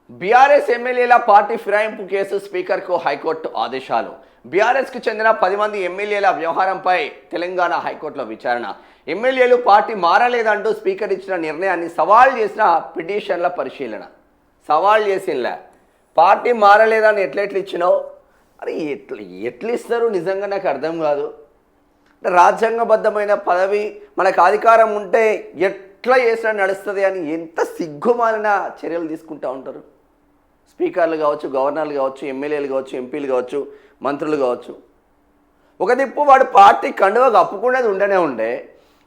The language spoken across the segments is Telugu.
బీఆర్ఎస్ ఎమ్మెల్యేల పార్టీ ఫిరాయింపు కేసు స్పీకర్కు హైకోర్టు ఆదేశాలు. బీఆర్ఎస్కు చెందిన 10 మంది ఎమ్మెల్యేల వ్యవహారంపై తెలంగాణ హైకోర్టులో విచారణ. ఎమ్మెల్యేలు పార్టీ మారలేదంటూ స్పీకర్ ఇచ్చిన నిర్ణయాన్ని సవాల్ చేసిన పిటిషన్ల పరిశీలన. సవాల్ చేసినలే పార్టీ మారలేదని ఎట్లెట్లు ఇచ్చినావు అని ఎట్లు ఇస్తారు నిజంగా నాకు అర్థం కాదు. అంటే రాజ్యాంగబద్ధమైన పదవి మనకు అధికారం ఉంటే ఎట్లా చేసినా నడుస్తుంది అని ఎంత సిగ్గుమాలిన చర్యలు తీసుకుంటూ ఉంటారు. స్పీకర్లు కావచ్చు, గవర్నర్లు కావచ్చు, ఎమ్మెల్యేలు కావచ్చు, ఎంపీలు కావచ్చు, మంత్రులు కావచ్చు. ఒక దిప్పు వాడు పార్టీ కండువ కప్పుకునేది ఉండనే ఉండే,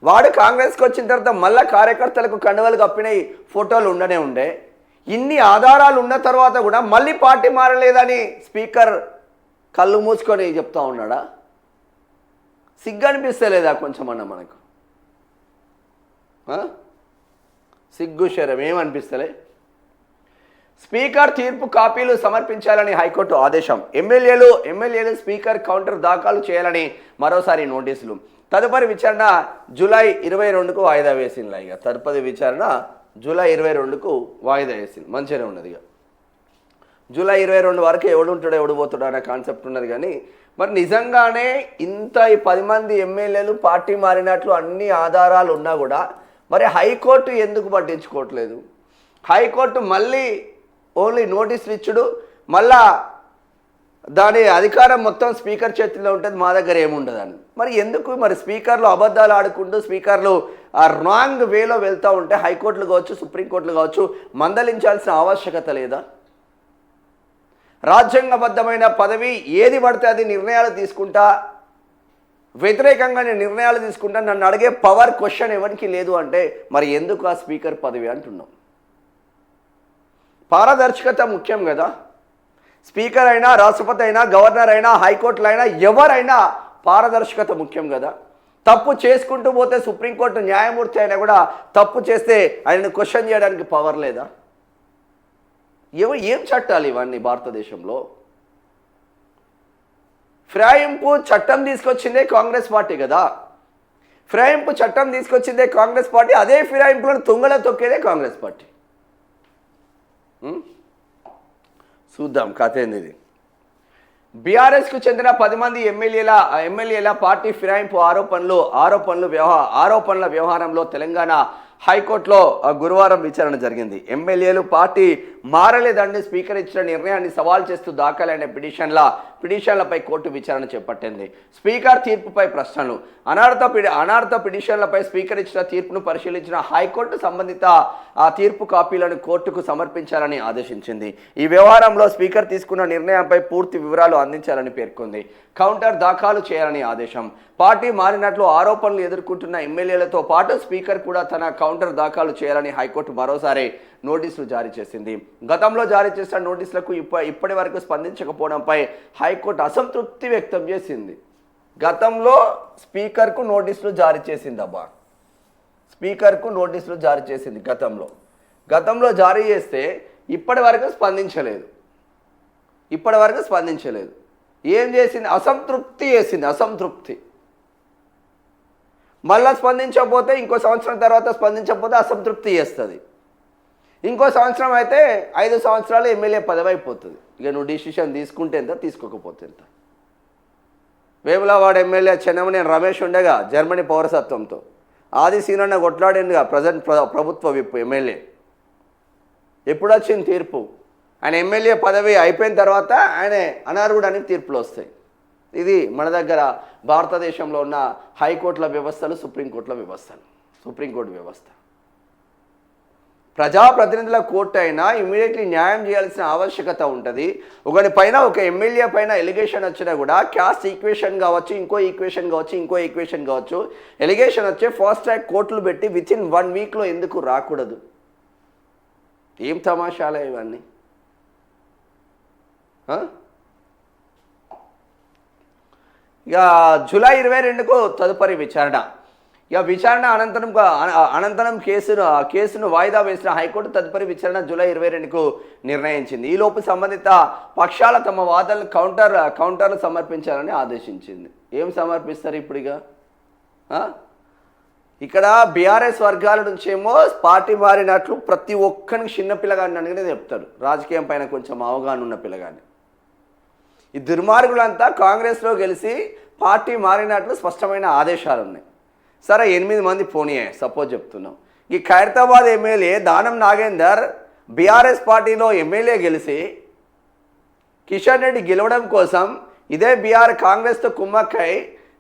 వాడు కాంగ్రెస్కి వచ్చిన తర్వాత మళ్ళీ కార్యకర్తలకు కండువలు కప్పినాయి ఫోటోలు ఉండనే ఉండే. ఇన్ని ఆధారాలు ఉన్న తర్వాత కూడా మళ్ళీ పార్టీ మారలేదని స్పీకర్ కళ్ళు మూసుకొని చెప్తా ఉన్నాడా? సిగ్గు అనిపిస్తలేదా కొంచెమన్నా మనకు? సిగ్గు శరం ఏమనిపిస్తలే. స్పీకర్ తీర్పు కాపీలు సమర్పించాలని హైకోర్టు ఆదేశం. ఎమ్మెల్యేలు స్పీకర్ కౌంటర్ దాఖలు చేయాలని మరోసారి నోటీసులు. తదుపరి విచారణ జూలై 22కు వాయిదా వేసింది. ఇక తదుపరి విచారణ జూలై 22కు వాయిదా వేసింది. మంచిగానే ఉన్నది. ఇక జూలై 22 వరకు ఎవడు ఉంటాడో ఎవడు పోతాడో అనే కాన్సెప్ట్ ఉన్నది. కానీ మరి నిజంగానే ఇంత ఈ 10 మంది ఎమ్మెల్యేలు పార్టీ మారినట్లు అన్ని ఆధారాలు ఉన్నా కూడా మరి హైకోర్టు ఎందుకు పట్టించుకోవట్లేదు? హైకోర్టు మళ్ళీ ఓన్లీ నోటీసులు ఇచ్చుడు, మళ్ళా దాని అధికారం మొత్తం స్పీకర్ చేతిలో ఉంటుంది, మా దగ్గర ఏముండదని. మరి ఎందుకు? మరి స్పీకర్లు అబద్ధాలు ఆడుకుంటూ స్పీకర్లు ఆ రాంగ్ వేలో వెళ్తూ ఉంటే హైకోర్టులు కావచ్చు, సుప్రీంకోర్టులు కావచ్చు మందలించాల్సిన ఆవశ్యకత లేదా? రాజ్యాంగబద్ధమైన పదవి ఏది పడితే అది నిర్ణయాలు తీసుకుంటా, వ్యతిరేకంగా నేను నిర్ణయాలు తీసుకుంటా, నన్ను అడిగే పవర్ క్వశ్చన్ ఎవరికి లేదు అంటే మరి ఎందుకు ఆ స్పీకర్ పదవి అంటున్నాం? పారదర్శకత ముఖ్యం కదా. స్పీకర్ అయినా, రాష్ట్రపతి అయినా, గవర్నర్ అయినా, హైకోర్టులు అయినా ఎవరైనా పారదర్శకత ముఖ్యం కదా. తప్పు చేసుకుంటూ పోతే సుప్రీంకోర్టు న్యాయమూర్తి అయినా కూడా తప్పు చేస్తే ఆయనను క్వశ్చన్ చేయడానికి పవర్ లేదా? ఏం చట్టాలు ఇవన్నీ భారతదేశంలో? ఫిరాయింపు చట్టం తీసుకొచ్చిందే కాంగ్రెస్ పార్టీ కదా. ఫిరాయింపు చట్టం తీసుకొచ్చిందే కాంగ్రెస్ పార్టీ. అదే ఫిరాయింపులను తుంగలో తొక్కేదే కాంగ్రెస్ పార్టీ. చూద్దాం కథ ఏంది. బీఆర్ఎస్కు చెందిన 10 మంది ఎమ్మెల్యేల పార్టీ ఫిరాయింపు ఆరోపణల వ్యవహారంలో తెలంగాణ హైకోర్టులో గురువారం విచారణ జరిగింది. ఎమ్మెల్యేలు పార్టీ మారలేదండి స్పీకర్ ఇచ్చిన నిర్ణయాన్ని సవాల్ చేస్తూ దాఖలైన పిటిషన్లపై కోర్టు విచారణ చేపట్టింది. స్పీకర్ తీర్పుపై ప్రశ్నలు. అనార్థ పిటిషన్లపై స్పీకర్ ఇచ్చిన తీర్పును పరిశీలించిన హైకోర్టు సంబంధిత ఆ తీర్పు కాపీలను కోర్టుకు సమర్పించాలని ఆదేశించింది. ఈ వ్యవహారంలో స్పీకర్ తీసుకున్న నిర్ణయంపై పూర్తి వివరాలు అందించాలని పేర్కొంది. కౌంటర్ దాఖలు చేయాలని ఆదేశం. పార్టీ మారినట్లు ఆరోపణలు ఎదుర్కొంటున్న ఎమ్మెల్యేలతో పాటు స్పీకర్ కూడా తన కౌంటర్ దాఖలు చేయాలని హైకోర్టు మరోసారి నోటీసులు జారీ చేసింది. గతంలో జారీ చేసిన నోటీసులకు ఇప్పటి వరకు స్పందించకపోవడంపై హైకోర్టు అసంతృప్తి వ్యక్తం చేసింది. గతంలో స్పీకర్కు నోటీసులు జారీ చేసింది. స్పీకర్కు నోటీసులు జారీ చేసింది గతంలో జారీ చేస్తే ఇప్పటి వరకు స్పందించలేదు. ఏం చేసింది? అసంతృప్తి చేసింది. అసంతృప్తి. మళ్ళీ స్పందించకపోతే ఇంకో సంవత్సరం తర్వాత స్పందించకపోతే అసంతృప్తి చేస్తుంది. ఇంకో సంవత్సరం అయితే 5 సంవత్సరాలు ఎమ్మెల్యే పదవి అయిపోతుంది. ఇక నువ్వు డిసిషన్ తీసుకుంటే ఎంత, తీసుకోకపోతే ఎంత. వేములవాడ ఎమ్మెల్యే చెన్నమనేని రమేష్ ఉండగా జర్మనీ పౌరసత్వంతో ఆది సీనన్న కొట్లాడిందిగా ప్రజెంట్ ప్రభుత్వ విప్ ఎమ్మెల్యే. ఎప్పుడు వచ్చింది తీర్పు? ఆయన ఎమ్మెల్యే పదవి అయిపోయిన తర్వాత ఆయన అనర్హుడని తీర్పులు వస్తాయి. ఇది మన దగ్గర భారతదేశంలో ఉన్న హైకోర్టుల వ్యవస్థలు, సుప్రీంకోర్టు వ్యవస్థ. ప్రజాప్రతినిధుల కోర్టు అయినా ఇమీడియట్లీ న్యాయం చేయాల్సిన ఆవశ్యకత ఉంటుంది. ఒక ఎమ్మెల్యే పైన ఎలిగేషన్ వచ్చినా కూడా క్యాస్ట్ ఈక్వేషన్ కావచ్చు, ఇంకో ఈక్వేషన్ కావచ్చు, ఎలిగేషన్ వచ్చే ఫాస్ట్ ట్రాక్ కోర్టులు పెట్టి వితిన్ 1 వీక్లో ఎందుకు రాకూడదు? ఏం తమాషాలే ఇవన్నీ. ఇక జూలై 22కు తదుపరి విచారణ. ఇక విచారణ అనంతరం కేసును వాయిదా వేసిన హైకోర్టు తదుపరి విచారణ జూలై 22కు నిర్ణయించింది. ఈలోపు సంబంధిత పక్షాల తమ వాదనలు కౌంటర్లు సమర్పించాలని ఆదేశించింది. ఏం సమర్పిస్తారు ఇప్పుడు? ఇక ఇక్కడ బీఆర్ఎస్ వర్గాల నుంచేమో పార్టీ మారినట్లు ప్రతి ఒక్కరికి చిన్న పిల్లగాడిని అడిగితే చెప్తారు, రాజకీయం పైన కొంచెం అవగాహన ఉన్న పిల్లగాని. ఈ దుర్మార్గులంతా కాంగ్రెస్లో గెలిచి పార్టీ మారినట్లు స్పష్టమైన ఆదేశాలు ఉన్నాయి. సరే 8 మంది పోనీయే సపోజ్ చెప్తున్నాం. ఈ ఖైరతాబాద్ ఎమ్మెల్యే దానం నాగేందర్ బీఆర్ఎస్ పార్టీలో ఎమ్మెల్యే గెలిచి కిషన్ రెడ్డి గెలవడం కోసం ఇదే కాంగ్రెస్తో కుమ్మక్కై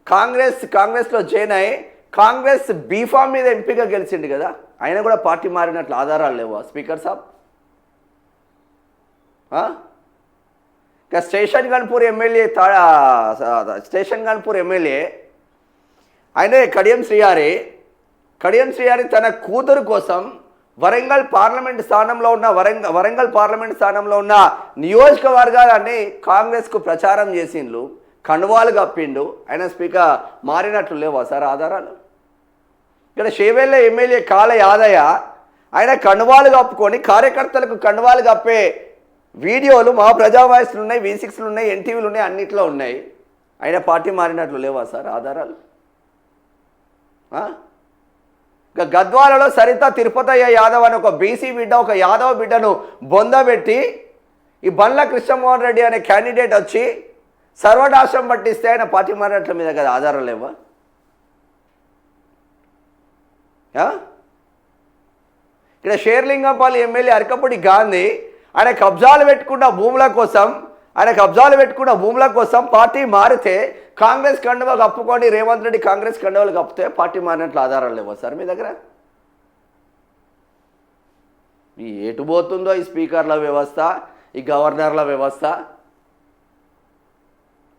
కాంగ్రెస్లో జాయిన్ అయ్యి కాంగ్రెస్ బీఫామ్ మీద ఎంపీగా గెలిచిండు కదా, ఆయన కూడా పార్టీ మారినట్లు ఆధారాలు లేవా స్పీకర్ సాబ్? ఇంకా స్టేషన్ గన్పూర్ ఎమ్మెల్యే ఆయన కడియం శ్రీహారి తన కూతురు కోసం వరంగల్ పార్లమెంట్ స్థానంలో ఉన్న నియోజకవర్గాలన్నీ కాంగ్రెస్కు ప్రచారం చేసిండ్రు, కండువాలు కప్పిండు. ఆయన స్పీకర్ మారినట్లు లేవా సార్ ఆధారాలు? ఇక్కడ షేవెల్ల ఎమ్మెల్యే కాళ యాదయ్య ఆయన కండువాలు కప్పుకొని కార్యకర్తలకు కండువాలు కప్పే వీడియోలు మా ప్రజా వాయిస్లు ఉన్నాయి, V6లు ఉన్నాయి, NTVలు ఉన్నాయి, అన్నిట్లో ఉన్నాయి. ఆయన పార్టీ మారినట్లు లేవా సార్ ఆధారాలు? ఇక గద్వాలలో సరిత తిరుపతయ్య యాదవ్ అని ఒక బీసీ బిడ్డ, ఒక యాదవ్ బిడ్డను బొందబెట్టి ఈ బండ్ల కృష్ణమోహన్ రెడ్డి అనే క్యాండిడేట్ వచ్చి సర్వనాశం పట్టిస్తే ఆయన పార్టీ మారినట్ల మీద కదా ఆధారాలు లేవా? ఇక్కడ షేర్లింగంపల్లి ఎమ్మెల్యే అరకపూడి గాంధీ ఆయన కబ్జాలు పెట్టుకున్న భూముల కోసం పార్టీ మారితే కాంగ్రెస్ కండువా కప్పుకొని రేవంత్ రెడ్డి కాంగ్రెస్ కండువాలు కప్పితే పార్టీ మారినట్లు ఆధారాలు లేవా సార్ మీ దగ్గర? ఈ ఎటు పోతుందో ఈ స్పీకర్ల వ్యవస్థ, ఈ గవర్నర్ల వ్యవస్థ.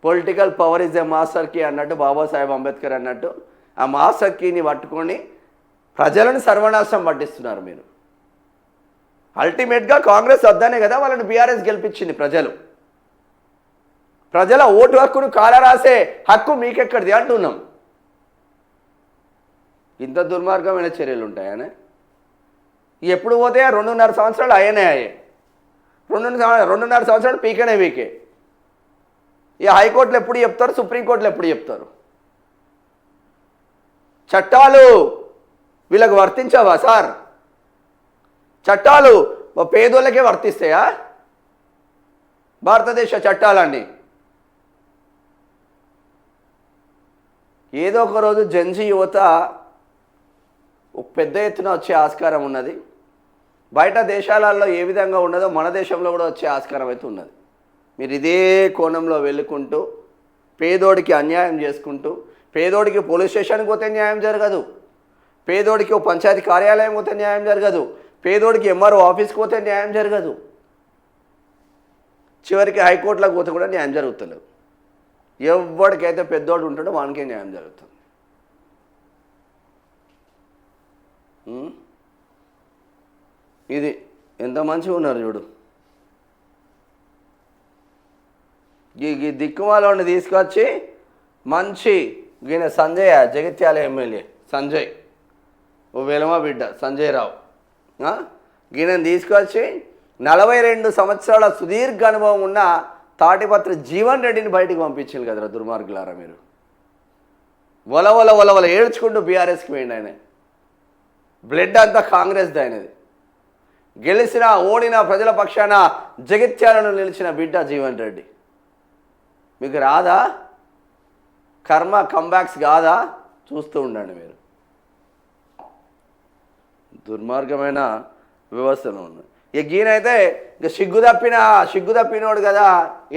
Political power is a master key అన్నట్టు బాబాసాహెబ్ అంబేద్కర్ అన్నట్టు ఆ మాస్టర్ కీని పట్టుకొని ప్రజలను సర్వనాశనం పట్టిస్తున్నారు మీరు. అల్టిమేట్గా కాంగ్రెస్ వద్దనే కదా వాళ్ళని బీఆర్ఎస్ గెలిపించింది ప్రజల ఓటు హక్కును కాలరాసే హక్కు మీకెక్కడిది అంటున్నాం. ఇంత దుర్మార్గమైన చర్యలు ఉంటాయనే ఎప్పుడు పోతే 2.5 సంవత్సరాలు అయ్యాయి. 2.5 సంవత్సరాలు పీకనే వీకే. ఈ హైకోర్టులు ఎప్పుడు చెప్తారు, సుప్రీంకోర్టులు ఎప్పుడు చెప్తారు? చట్టాలు వీళ్ళకు వర్తించవా సార్? చట్టాలు పేదోళ్ళకే వర్తిస్తాయా భారతదేశ చట్టాలన్నీ? ఏదో ఒక రోజు జెన్జీ యువత పెద్ద ఎత్తున వచ్చే ఆస్కారం ఉన్నది. బయట దేశాలలో ఏ విధంగా ఉన్నదో మన దేశంలో కూడా వచ్చే ఆస్కారం అయితే ఉన్నది. మీరు ఇదే కోణంలో వెళ్ళుకుంటూ పేదోడికి అన్యాయం చేసుకుంటూ, పేదోడికి పోలీస్ స్టేషన్కి పోతే న్యాయం జరగదు, పేదోడికి ఓ పంచాయతీ కార్యాలయం పోతే న్యాయం జరగదు, పేదోడికి MRO ఆఫీస్కి పోతే న్యాయం జరగదు, చివరికి హైకోర్టులకు పోతే కూడా న్యాయం జరుగుతలేదు. ఎవరికైతే పెద్దోడు ఉంటాడో వానికే న్యాయం జరుగుతుంది. ఇది ఎంత మంచిగా ఉన్నారు చూడు. ఈ దిక్కుమాలని తీసుకొచ్చి మంచి ఈయన సంజయ్, జగిత్యాల ఎమ్మెల్యే సంజయ్, ఓ వెలమ బిడ్డ సంజయ్ రావు, ఈయనను తీసుకొచ్చి 42 సంవత్సరాల సుదీర్ఘ అనుభవం ఉన్న తాటిపత్రి జీవన్ రెడ్డిని బయటికి పంపించారు కదరా దుర్మార్గులారా మీరు. వలవల ఏడ్చుకుంటూ బీఆర్ఎస్కి పోయిండు ఆయన. బ్లడ్ అంతా కాంగ్రెస్ది ఆయనది. గెలిచిన ఓడిన ప్రజల పక్షాన జగిత్యాలను నిలిచిన బిడ్డ జీవన్ రెడ్డి. మీకు రాదా కర్మ కంబ్యాక్స్ కాదా? చూస్తూ ఉండండి మీరు. దుర్మార్గమైన వ్యవస్థలో ఉంది. ఇక ఈయనైతే ఇక సిగ్గు తప్పినోడు కదా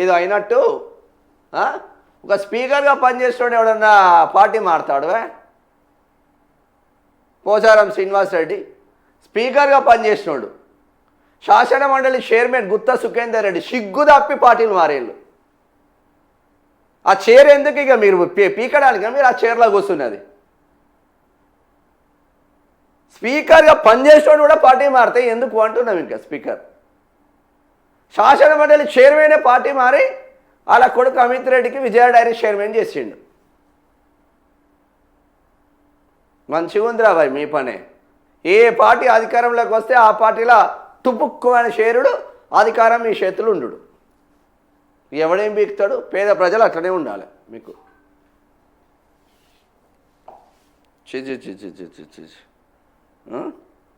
ఏదో అయినట్టు ఒక స్పీకర్గా పనిచేసేవాడు ఎవడన్నా పార్టీ మారుతాడు? పోచారం శ్రీనివాసరెడ్డి స్పీకర్గా పనిచేసినోడు, శాసన మండలి చైర్మన్ గుత్తా సుఖేందర్ రెడ్డి సిగ్గు తప్పి పార్టీలు మారేళ్ళు. ఆ చైర్ ఎందుకు ఇక మీరు పీకడానికి మీరు ఆ చైర్లో కూర్చున్నది? స్పీకర్గా పనిచేసేవాడు కూడా పార్టీ మారితే ఎందుకు అంటున్నాం? ఇంకా స్పీకర్ శాసన మండలి చైర్మనే పార్టీ మారి అలా కొడుకు అమిత్ రెడ్డికి విజయ డైరీ చైర్మన్ చేసిండు. మంచిగా ఉందిరా భాయ్ మీ పనే. ఏ పార్టీ అధికారంలోకి వస్తే ఆ పార్టీలో తుపుక్కుమైన షేరుడు అధికారం మీ చేతులు ఉండు. ఎవడేం బీకుతాడు? పేద ప్రజలు అట్లనే ఉండాలి మీకు. చి చి చి చి చి చి చి చి. ఆ?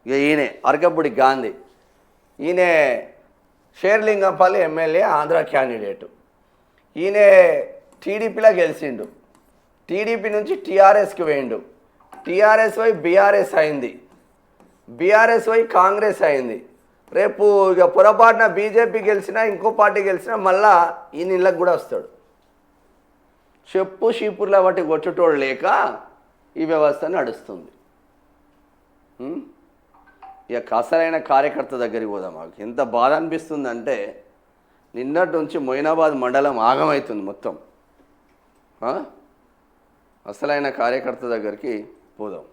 ఇక ఈయనే అరకపూడి గాంధీ, ఈయన షేర్లింగంపల్లి ఎమ్మెల్యే ఆంధ్ర క్యాండిడేటు. ఈయన టీడీపీలో గెలిచిండు, టీడీపీ నుంచి టీఆర్ఎస్కి వేయండు, టీఆర్ఎస్ వై బీఆర్ఎస్ అయింది, బీఆర్ఎస్ వై కాంగ్రెస్ అయింది. రేపు ఇక పొరపాటున బీజేపీ గెలిచినా ఇంకో పార్టీ గెలిచినా మళ్ళా ఈ నీళ్ళకి కూడా వస్తాడు. చెప్పు షీపుర్ల బట్టి కొట్టుటోడు లేక ఈ వ్యవస్థ నడుస్తుంది. ఇక అసలైన కార్యకర్త దగ్గరికి పోదాం. మాకు ఎంత బాధ అనిపిస్తుందంటే నిన్నటి నుంచి మొయినాబాద్ మండలం ఆగమవుతుంది మొత్తం. అసలైన కార్యకర్త దగ్గరికి పోదాం.